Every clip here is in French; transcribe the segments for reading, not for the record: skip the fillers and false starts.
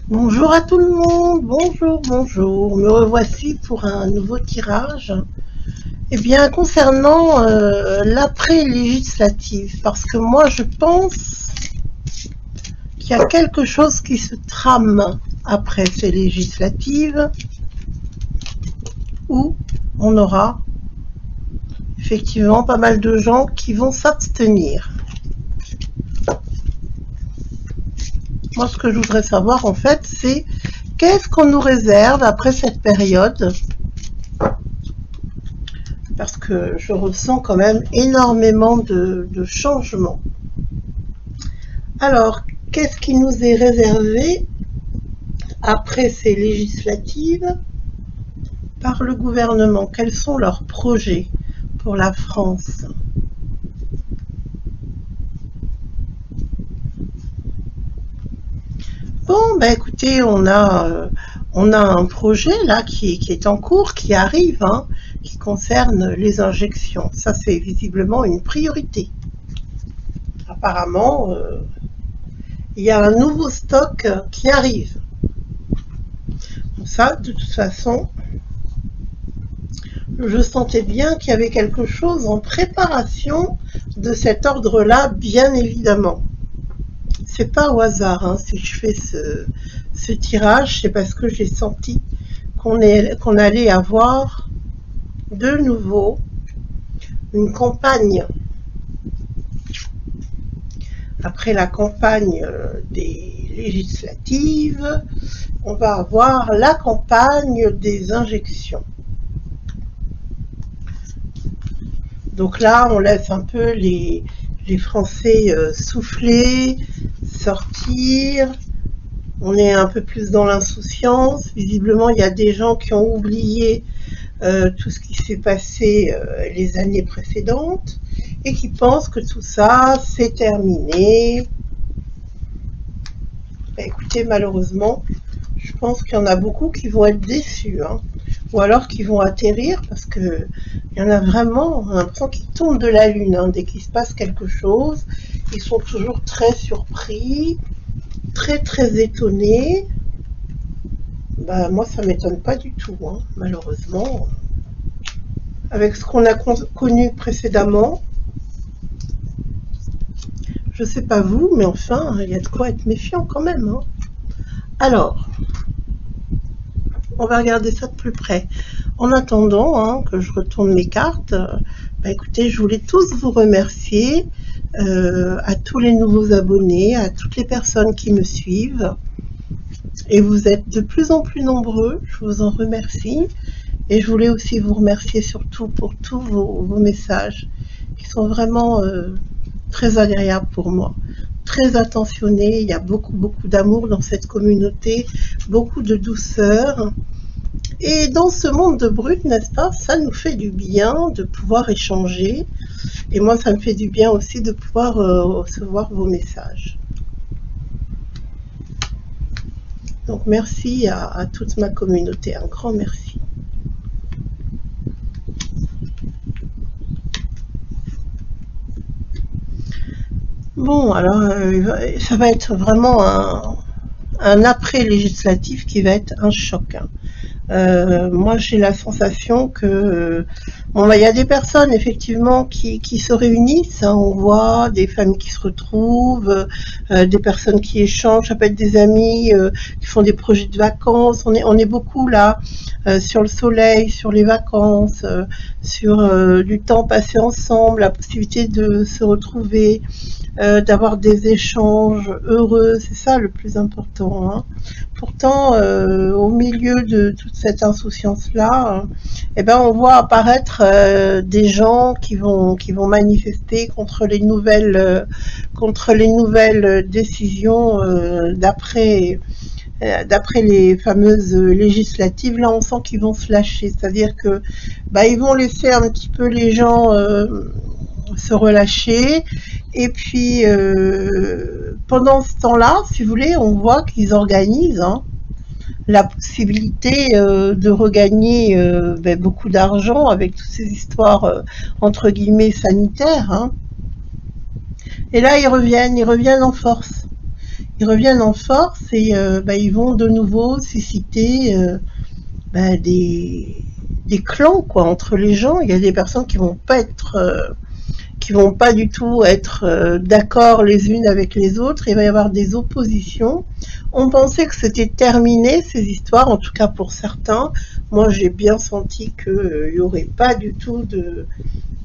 Bonjour à tout le monde, bonjour, bonjour. Me revoici pour un nouveau tirage. Eh bien, concernant l'après-législative, parce que moi je pense qu'il y a quelque chose qui se trame après ces législatives, où on aura effectivement pas mal de gens qui vont s'abstenir. Moi, ce que je voudrais savoir, en fait, c'est qu'est-ce qu'on nous réserve après cette période, parce que je ressens quand même énormément de changements. Alors, qu'est-ce qui nous est réservé après ces législatives par le gouvernement? Quels sont leurs projets pour la France? Bon, ben écoutez, on a un projet là qui est en cours, qui arrive, hein, qui concerne les injections. Ça, c'est visiblement une priorité. Apparemment, il y a un nouveau stock qui arrive. Ça, de toute façon, je sentais bien qu'il y avait quelque chose en préparation de cet ordre-là, bien évidemment. C'est pas au hasard, hein, si je fais ce tirage, c'est parce que j'ai senti qu'on allait avoir de nouveau une campagne. Après la campagne des législatives, on va avoir la campagne des injections. Donc là, on laisse un peu les Français souffler, sortir. On est un peu plus dans l'insouciance. Visiblement, il y a des gens qui ont oublié tout ce qui s'est passé les années précédentes et qui pensent que tout ça, c'est terminé. Ben, écoutez, malheureusement, je pense qu'il y en a beaucoup qui vont être déçus, hein, ou alors qui vont atterrir parce que il y en a vraiment, on a l'impression qu'ils tombent de la lune, hein, dès qu'il se passe quelque chose. Ils sont toujours très surpris, très très étonnés. Ben, moi, ça m'étonne pas du tout, hein, malheureusement. Avec ce qu'on a connu précédemment, je sais pas vous, mais enfin, il y a de quoi être méfiant quand même, hein. Alors, on va regarder ça de plus près. En attendant, hein, que je retourne mes cartes, bah écoutez, je voulais tous vous remercier, à tous les nouveaux abonnés, à toutes les personnes qui me suivent. Et vous êtes de plus en plus nombreux, je vous en remercie. Et je voulais aussi vous remercier surtout pour tous vos messages qui sont vraiment très agréables pour moi. Très attentionnés, il y a beaucoup d'amour dans cette communauté, beaucoup de douceur. Et dans ce monde de brut, n'est-ce pas, ça nous fait du bien de pouvoir échanger. Et moi, ça me fait du bien aussi de pouvoir recevoir vos messages. Donc merci à toute ma communauté, un grand merci. Bon, alors ça va être vraiment un après-législatif qui va être un choc, hein. Moi, j'ai la sensation que bon, bah, y a des personnes effectivement qui se réunissent, hein, on voit des familles qui se retrouvent, des personnes qui échangent, ça peut être des amis qui font des projets de vacances. On est beaucoup là sur le soleil, sur les vacances, sur du temps passé ensemble, la possibilité de se retrouver, d'avoir des échanges heureux, c'est ça le plus important, hein. Pourtant, au milieu de toute cette insouciance-là, eh ben, on voit apparaître des gens qui vont manifester contre les nouvelles décisions d'après les fameuses législatives. Là, on sent qu'ils vont se lâcher, c'est-à-dire que bah, ils vont laisser un petit peu les gens se relâcher. Et puis, pendant ce temps-là, si vous voulez, on voit qu'ils organisent, hein, la possibilité de regagner beaucoup d'argent avec toutes ces histoires, entre guillemets, sanitaires, hein. Et là, ils reviennent en force. ils reviennent en force et ils vont de nouveau susciter des clans quoi entre les gens. Il y a des personnes qui vont pas du tout être d'accord les unes avec les autres. Il va y avoir des oppositions. On pensait que c'était terminé ces histoires, en tout cas pour certains. Moi, j'ai bien senti qu'il n'y aurait pas du tout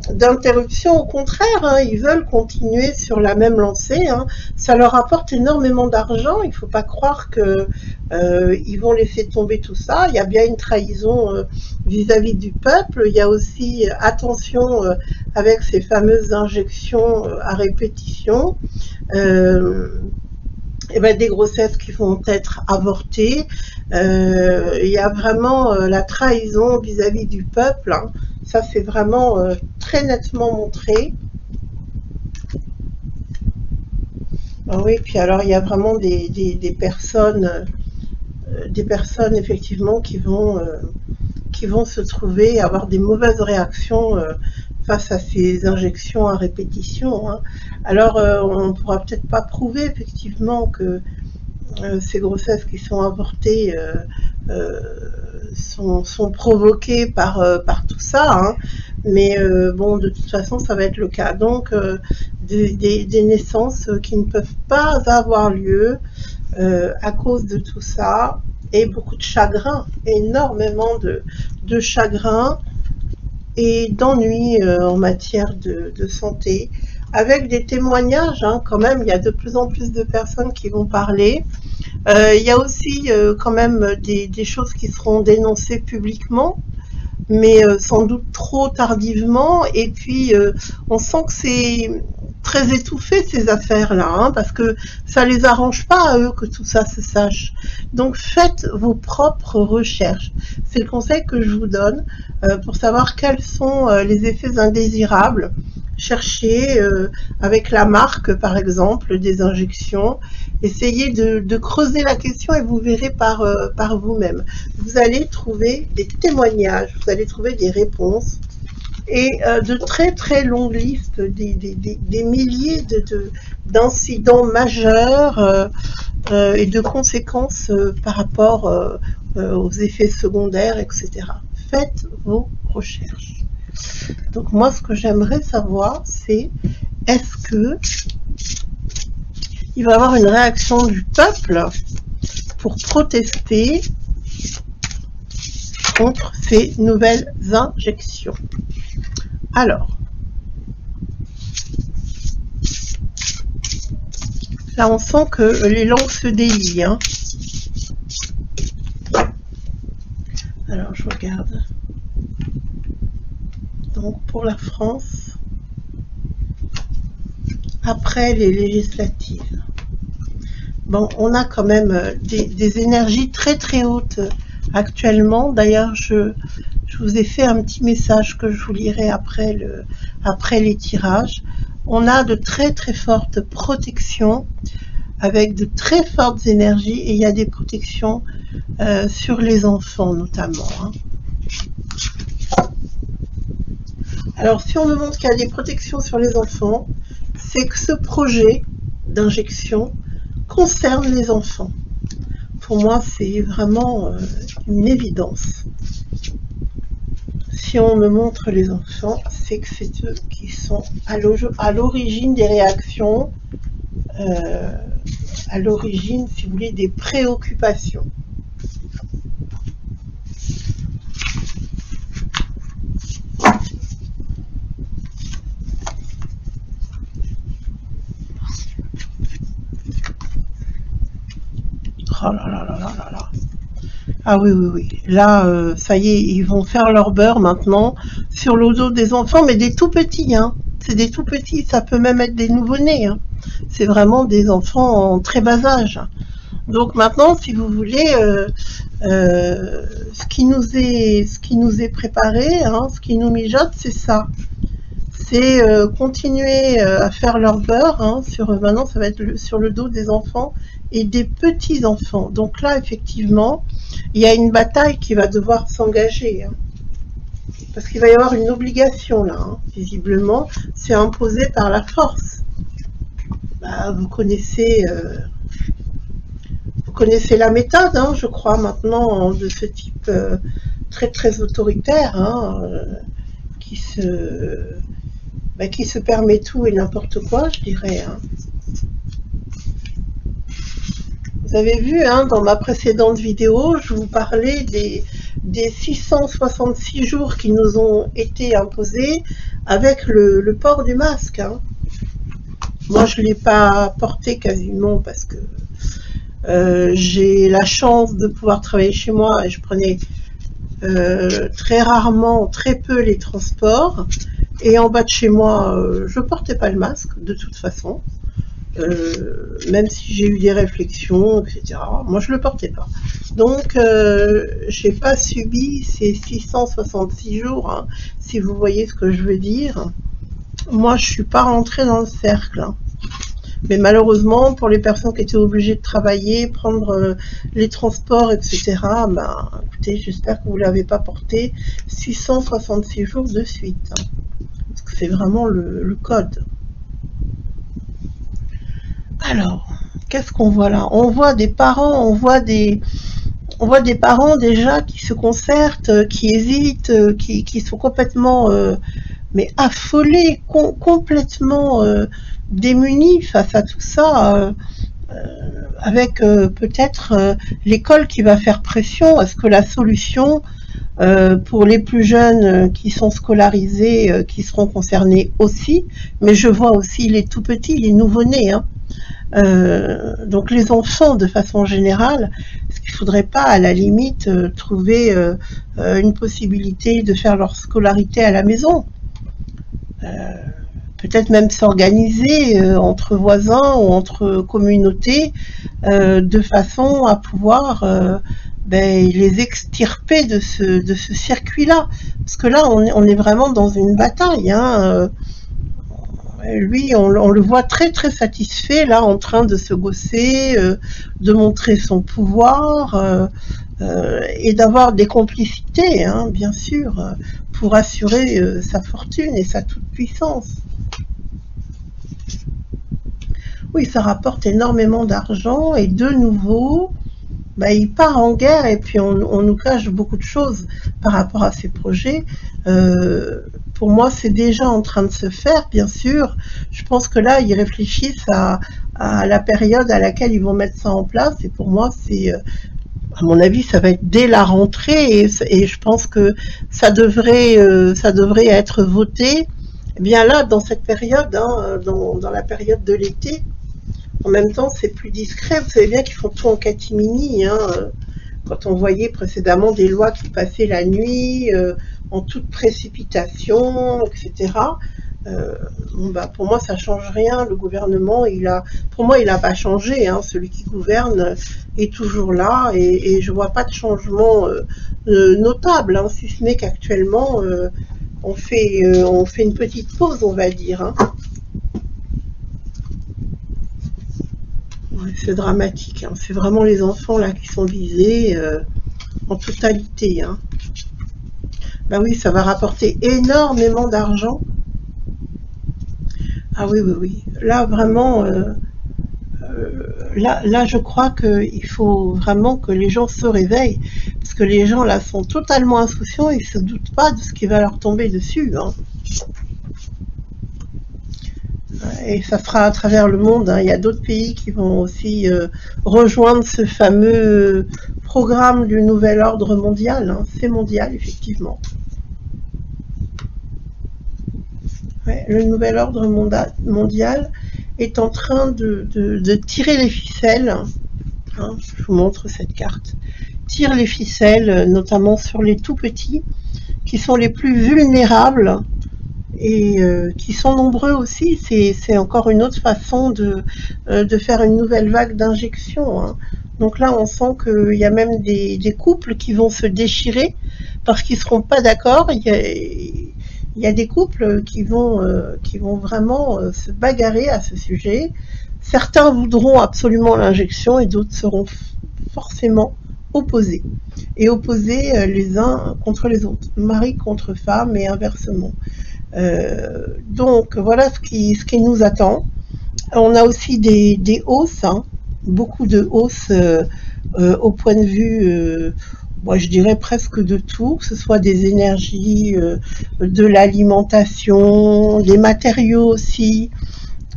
d'interruption. Au contraire, hein, ils veulent continuer sur la même lancée. Hein. Ça leur apporte énormément d'argent. Il ne faut pas croire que ils vont laisser tomber tout ça. Il y a bien une trahison vis-à-vis du peuple. Il y a aussi attention avec ces fameuses injections à répétition. Des grossesses qui vont être avortées. Il y a vraiment la trahison vis-à-vis du peuple. Hein. Ça, c'est vraiment très nettement montré. Oui, puis alors, il y a vraiment des personnes effectivement qui vont se trouver, avoir des mauvaises réactions face à ces injections à répétition. Hein. Alors, on ne pourra peut-être pas prouver effectivement que ces grossesses qui sont avortées sont provoquées par tout ça, hein. Mais bon, de toute façon, ça va être le cas. Donc, des naissances qui ne peuvent pas avoir lieu à cause de tout ça, et beaucoup de chagrin, énormément de chagrin et d'ennui en matière de santé, avec des témoignages, hein, quand même, il y a de plus en plus de personnes qui vont parler. Il y a aussi quand même des choses qui seront dénoncées publiquement, mais sans doute trop tardivement, et puis on sent que c'est très étouffé ces affaires-là, hein, parce que ça les arrange pas à eux que tout ça se sache. Donc faites vos propres recherches. C'est le conseil que je vous donne pour savoir quels sont les effets indésirables. Cherchez avec la marque, par exemple, des injections. Essayez de creuser la question et vous verrez par vous-même. Vous allez trouver des témoignages, vous allez trouver des réponses et de très très longues listes, des milliers d'incidents majeurs et de conséquences par rapport aux effets secondaires, etc. Faites vos recherches. Donc moi, ce que j'aimerais savoir, c'est est-ce que il va y avoir une réaction du peuple pour protester contre ces nouvelles injections. Alors, là on sent que les langues se délient. Hein. Alors je regarde. Donc pour la France, après les législatives, bon, on a quand même des énergies très très hautes actuellement. D'ailleurs, je vous ai fait un petit message que je vous lirai après les tirages. On a de très très fortes protections avec de très fortes énergies et il y a des protections sur les enfants notamment. Hein. Alors, si on me montre qu'il y a des protections sur les enfants, c'est que ce projet d'injection concerne les enfants. Pour moi, c'est vraiment une évidence. Si on me montre les enfants, c'est que c'est eux qui sont à l'origine des réactions, à l'origine, si vous voulez, des préoccupations. Oh là là là là là là. Ah oui, oui, oui. Là, ça y est, ils vont faire leur beurre maintenant sur le dos des enfants, mais des tout petits. Hein. C'est des tout petits, ça peut même être des nouveau-nés. Hein. C'est vraiment des enfants en très bas âge. Donc maintenant, si vous voulez, ce qui nous est préparé, hein, ce qui nous mijote, c'est ça. C'est continuer à faire leur beurre. Hein, maintenant, ça va être sur le dos des enfants et des petits-enfants. Donc là, effectivement, il y a une bataille qui va devoir s'engager. Hein, parce qu'il va y avoir une obligation là, hein, visiblement, c'est imposé par la force. Bah, vous connaissez Vous connaissez la méthode, hein, je crois, maintenant, de ce type très autoritaire, hein, qui se permet tout et n'importe quoi, je dirais. Hein. Vous avez vu, hein, dans ma précédente vidéo, je vous parlais des 666 jours qui nous ont été imposés avec le port du masque. Hein. Moi, je ne l'ai pas porté quasiment parce que j'ai la chance de pouvoir travailler chez moi et je prenais très rarement, très peu les transports. Et en bas de chez moi, je ne portais pas le masque de toute façon. Même si j'ai eu des réflexions, etc. Moi, je le portais pas. Donc, j'ai pas subi ces 666 jours, hein, si vous voyez ce que je veux dire. Moi, je suis pas rentrée dans le cercle. Hein. Mais malheureusement, pour les personnes qui étaient obligées de travailler, prendre les transports, etc., ben, écoutez, j'espère que vous l'avez pas porté 666 jours de suite. Hein, parce que c'est vraiment le code. Alors, qu'est-ce qu'on voit là? On voit des parents, on voit des parents déjà qui se concertent, qui hésitent, qui sont complètement mais affolés, complètement démunis face à tout ça, avec peut-être l'école qui va faire pression. Est-ce que la solution pour les plus jeunes qui sont scolarisés, qui seront concernés aussi, mais je vois aussi les tout petits, les nouveau-nés, hein, donc les enfants de façon générale, est-ce qu'il ne faudrait pas à la limite trouver une possibilité de faire leur scolarité à la maison, peut-être même s'organiser entre voisins ou entre communautés de façon à pouvoir les extirper de ce circuit-là, parce que là on est vraiment dans une bataille, hein, lui, on le voit très satisfait, là, en train de se gausser, de montrer son pouvoir, et d'avoir des complicités, hein, bien sûr, pour assurer sa fortune et sa toute-puissance. Oui, ça rapporte énormément d'argent, et de nouveau, il part en guerre, et puis on nous cache beaucoup de choses par rapport à ces projets. Pour moi, c'est déjà en train de se faire, bien sûr. Je pense que là, ils réfléchissent à la période à laquelle ils vont mettre ça en place. Et pour moi, c'est, à mon avis, ça va être dès la rentrée. Et je pense que ça devrait être voté. Eh bien là, dans cette période, hein, dans la période de l'été, en même temps, c'est plus discret. Vous savez bien qu'ils font tout en catimini. Hein, quand on voyait précédemment des lois qui passaient la nuit, en toute précipitation, etc. Pour moi, ça change rien. Le gouvernement, pour moi, il n'a pas changé. Hein. Celui qui gouverne est toujours là, et je vois pas de changement notable, hein, si ce n'est qu'actuellement, on fait une petite pause, on va dire. Hein. Ouais, c'est dramatique. Hein. C'est vraiment les enfants là qui sont visés en totalité. Hein. Oui, ça va rapporter énormément d'argent. Ah oui. Là, vraiment, là, je crois qu'il faut vraiment que les gens se réveillent, parce que les gens, là, sont totalement insouciants, ils ne se doutent pas de ce qui va leur tomber dessus. Hein. Et ça sera à travers le monde. Hein. Il y a d'autres pays qui vont aussi rejoindre ce fameux programme du nouvel ordre mondial. Hein. C'est mondial, effectivement. Ouais, le nouvel ordre mondial est en train de tirer les ficelles. Hein, je vous montre cette carte. Tire les ficelles, notamment sur les tout petits, qui sont les plus vulnérables et qui sont nombreux aussi. C'est encore une autre façon de faire une nouvelle vague d'injection. Hein. Donc là, on sent qu'il y a même des couples qui vont se déchirer parce qu'ils ne seront pas d'accord. Il y a des couples qui vont vraiment se bagarrer à ce sujet. Certains voudront absolument l'injection et d'autres seront forcément opposés. Et opposés les uns contre les autres. Mari contre femme et inversement. Donc voilà ce qui nous attend. On a aussi des hausses. Hein. beaucoup de hausse au point de vue, moi je dirais presque de tout, que ce soit des énergies, de l'alimentation, des matériaux aussi.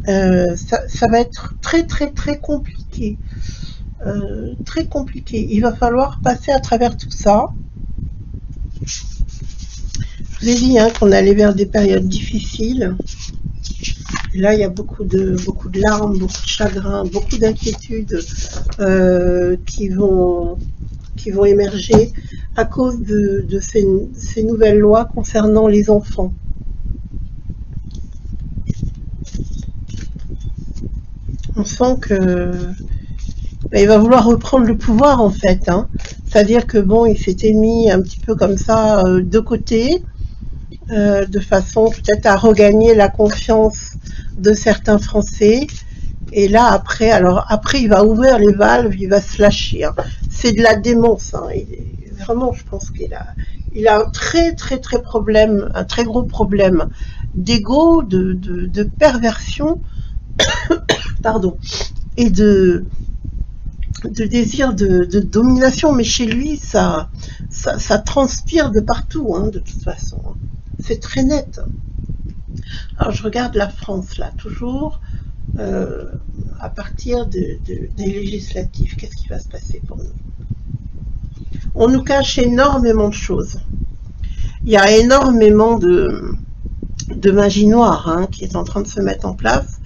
Ça va être très très très compliqué. Très compliqué. Il va falloir passer à travers tout ça. Je vous ai dit hein, qu'on allait vers des périodes difficiles. Et là, il y a beaucoup de larmes, beaucoup de chagrin, beaucoup d'inquiétudes qui vont émerger à cause de ces nouvelles lois concernant les enfants. On sent que il va vouloir reprendre le pouvoir en fait. Hein. C'est-à-dire que bon, il s'était mis un petit peu comme ça de côté, de façon peut-être à regagner la confiance de certains Français. Et là après, il va ouvrir les valves, il va se lâcher. Hein. C'est de la démence. Hein. Vraiment, je pense qu'il a un très problème, un très gros problème d'ego, de perversion, pardon, et de désir de domination, mais chez lui, ça transpire de partout, hein, de toute façon. C'est très net. Alors, je regarde la France, là, toujours, à partir des législatives. Qu'est-ce qui va se passer pour nous? On nous cache énormément de choses. Il y a énormément de magie noire hein, qui est en train de se mettre en place.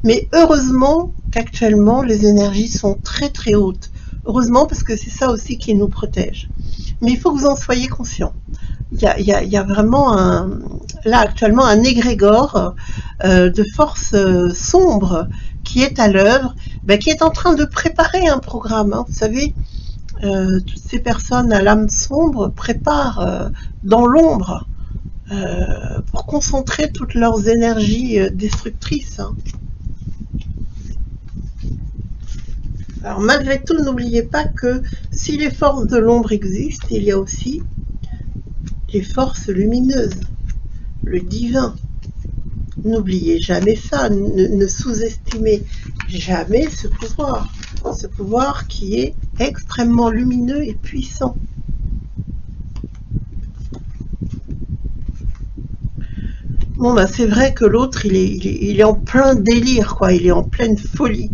Mais heureusement qu'actuellement, les énergies sont très hautes. Heureusement, parce que c'est ça aussi qui nous protège. Mais il faut que vous en soyez conscients. Il y a vraiment là actuellement un égrégore de forces sombres qui est à l'œuvre, qui est en train de préparer un programme. Hein, vous savez, toutes ces personnes à l'âme sombre préparent dans l'ombre pour concentrer toutes leurs énergies destructrices. Hein. Alors malgré tout, n'oubliez pas que si les forces de l'ombre existent, il y a aussi les forces lumineuses, le divin. N'oubliez jamais ça, ne sous-estimez jamais ce pouvoir qui est extrêmement lumineux et puissant. Bon, c'est vrai que l'autre, il est en plein délire, quoi, il est en pleine folie.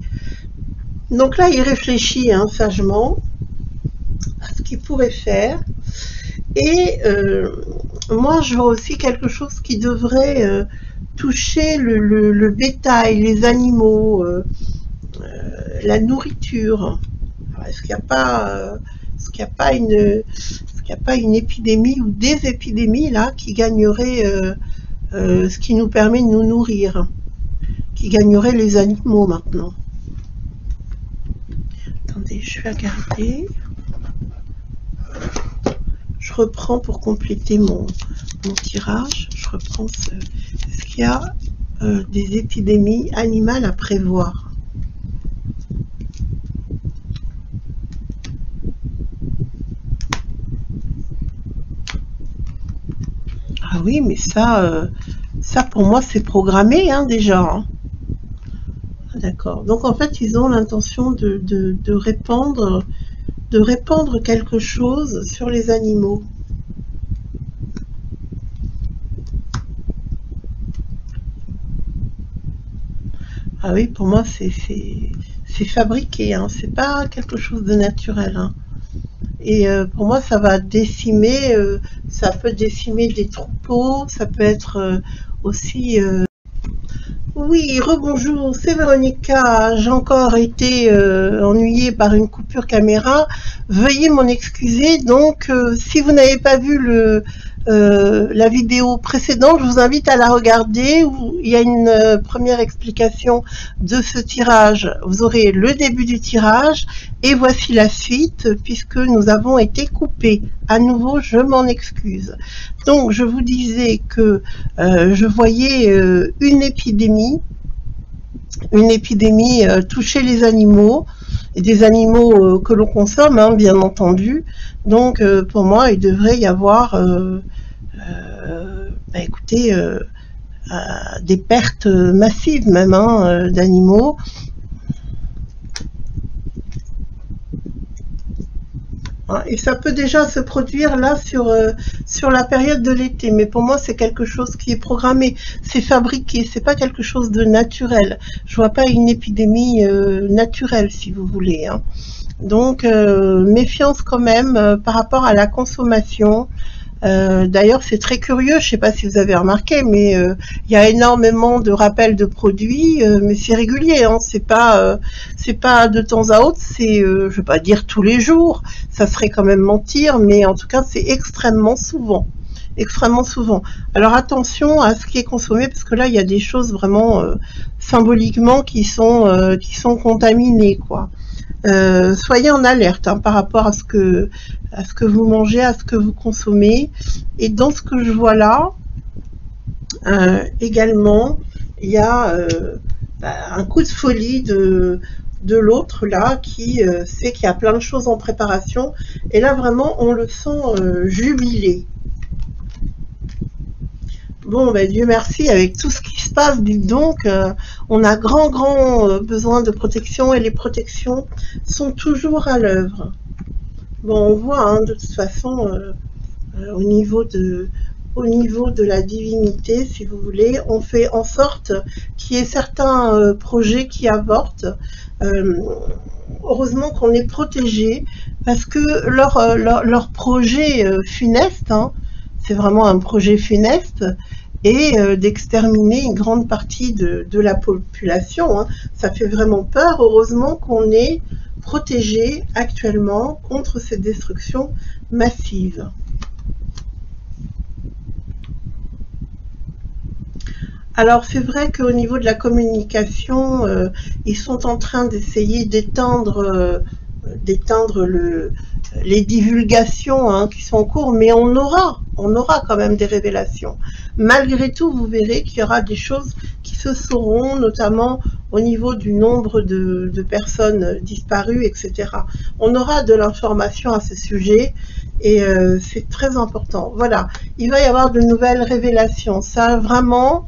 Donc là, il réfléchit hein, sagement à ce qu'il pourrait faire. Et moi, je vois aussi quelque chose qui devrait toucher le bétail, les animaux, la nourriture. Est-ce qu'il n'y a pas une épidémie ou des épidémies là qui gagneraient ce qui nous permet de nous nourrir, qui gagnerait les animaux maintenant? Attendez, je vais regarder. Je reprends pour compléter mon tirage. Je reprends est-ce qu'il y a des épidémies animales à prévoir? Ah oui, mais ça pour moi c'est programmé hein, déjà. Hein. D'accord. Donc en fait ils ont l'intention de répandre quelque chose sur les animaux. Ah oui, pour moi c'est fabriqué, hein. C'est pas quelque chose de naturel. Hein. Et pour moi ça va décimer, ça peut décimer des troupeaux, ça peut être aussi... Oui, rebonjour, c'est Véronica. J'ai encore été ennuyée par une coupure caméra. Veuillez m'en excuser. Donc, si vous n'avez pas vu la vidéo précédente, je vous invite à la regarder où il y a une première explication de ce tirage. Vous aurez le début du tirage et voici la suite puisque nous avons été coupés. À nouveau, je m'en excuse. Donc, je vous disais que je voyais une épidémie toucher les animaux, et des animaux que l'on consomme, hein, bien entendu. Donc, pour moi, il devrait y avoir, écoutez, des pertes massives même hein, d'animaux. hein, et ça peut déjà se produire là sur la période de l'été. Mais pour moi, c'est quelque chose qui est programmé, c'est fabriqué, c'est pas quelque chose de naturel. Je vois pas une épidémie naturelle, si vous voulez, hein. Donc, méfiance quand même par rapport à la consommation. D'ailleurs, c'est très curieux, je ne sais pas si vous avez remarqué, mais il y a énormément de rappels de produits, mais c'est régulier, hein, c'est pas de temps à autre, c'est, je vais pas dire tous les jours, ça serait quand même mentir, mais en tout cas, c'est extrêmement souvent. Extrêmement souvent. Alors attention à ce qui est consommé, parce que là, il y a des choses vraiment symboliquement qui sont contaminées, quoi. Soyez en alerte, hein, par rapport à ce que vous mangez, à ce que vous consommez. Et dans ce que je vois là, également, il y a un coup de folie de l'autre là qui sait qu'il y a plein de choses en préparation. Et là, vraiment, on le sent jubilé. Bon, ben, Dieu merci, avec tout ce qui se passe, dites donc, on a grand besoin de protection et les protections sont toujours à l'œuvre. Bon, on voit, hein, de toute façon, au niveau de la divinité, si vous voulez, on fait en sorte qu'il y ait certains projets qui avortent. Heureusement qu'on est protégé parce que leur projet funeste, hein, c'est vraiment un projet funeste, et d'exterminer une grande partie de la population, hein. Ça fait vraiment peur. Heureusement qu'on est protégé actuellement contre ces destructions massives. Alors c'est vrai qu'au niveau de la communication, ils sont en train d'essayer d'étendre les divulgations, hein, qui sont en cours, mais on aura quand même des révélations. Malgré tout, vous verrez qu'il y aura des choses qui se sauront, notamment au niveau du nombre de personnes disparues, etc. On aura de l'information à ce sujet et c'est très important. Voilà, il va y avoir de nouvelles révélations. Ça, vraiment,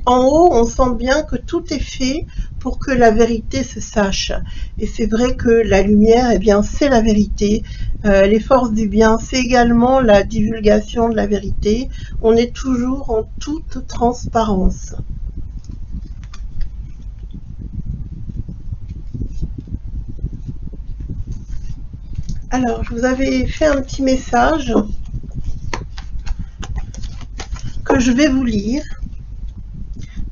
en haut, on sent bien que tout est fait pour que la vérité se sache. Et c'est vrai que la lumière, eh bien, c'est la vérité. Les forces du bien, c'est également la divulgation de la vérité. On est toujours en toute transparence. Alors, je vous avais fait un petit message que je vais vous lire.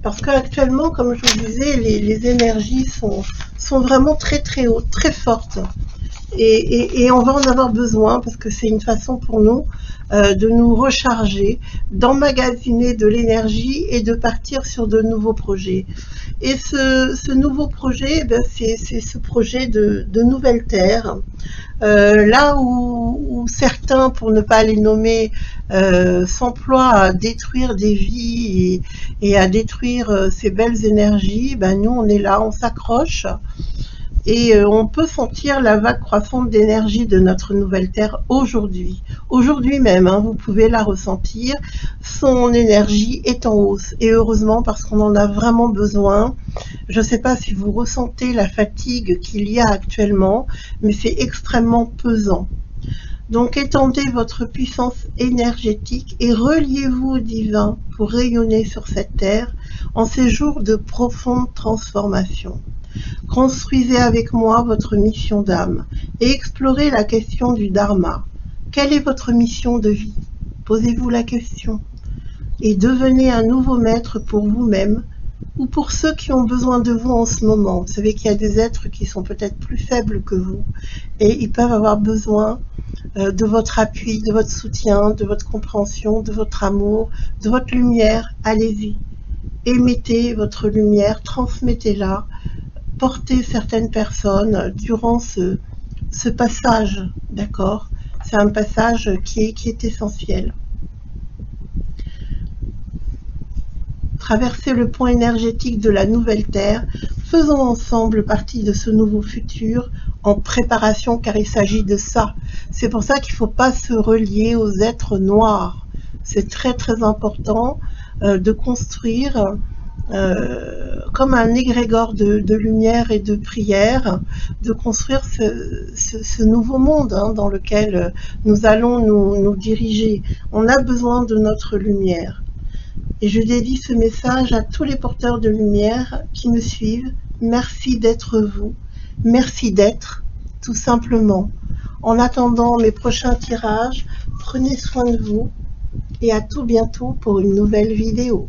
Parce qu'actuellement, comme je vous disais, les énergies sont vraiment très hautes, très fortes. Et on va en avoir besoin parce que c'est une façon pour nous de nous recharger, d'emmagasiner de l'énergie et de partir sur de nouveaux projets. Et ce nouveau projet, ben, c'est ce projet de nouvelle terre. Là où certains, pour ne pas les nommer, s'emploient à détruire des vies et à détruire ces belles énergies, ben nous on est là, on s'accroche et on peut sentir la vague croissante d'énergie de notre nouvelle terre aujourd'hui. Aujourd'hui même, hein, vous pouvez la ressentir, son énergie est en hausse et heureusement parce qu'on en a vraiment besoin. Je ne sais pas si vous ressentez la fatigue qu'il y a actuellement, mais c'est extrêmement pesant. Donc étendez votre puissance énergétique et reliez-vous au divin pour rayonner sur cette terre en ces jours de profonde transformation. Construisez avec moi votre mission d'âme et explorez la question du dharma. Quelle est votre mission de vie? Posez-vous la question et devenez un nouveau maître pour vous-même ou pour ceux qui ont besoin de vous en ce moment. Vous savez qu'il y a des êtres qui sont peut-être plus faibles que vous et ils peuvent avoir besoin de votre appui, de votre soutien, de votre compréhension, de votre amour, de votre lumière. Allez-y, émettez votre lumière, transmettez-la, portez certaines personnes durant ce passage, d'accord? C'est un passage qui est essentiel. Traverser le point énergétique de la nouvelle Terre, faisons ensemble partie de ce nouveau futur en préparation, car il s'agit de ça. C'est pour ça qu'il ne faut pas se relier aux êtres noirs. C'est très important de construire comme un égrégore de lumière et de prière, de construire ce nouveau monde dans lequel nous allons nous diriger. On a besoin de notre lumière. Et je dédie ce message à tous les porteurs de lumière qui me suivent. Merci d'être vous. Merci d'être, tout simplement. En attendant mes prochains tirages, prenez soin de vous et à tout bientôt pour une nouvelle vidéo.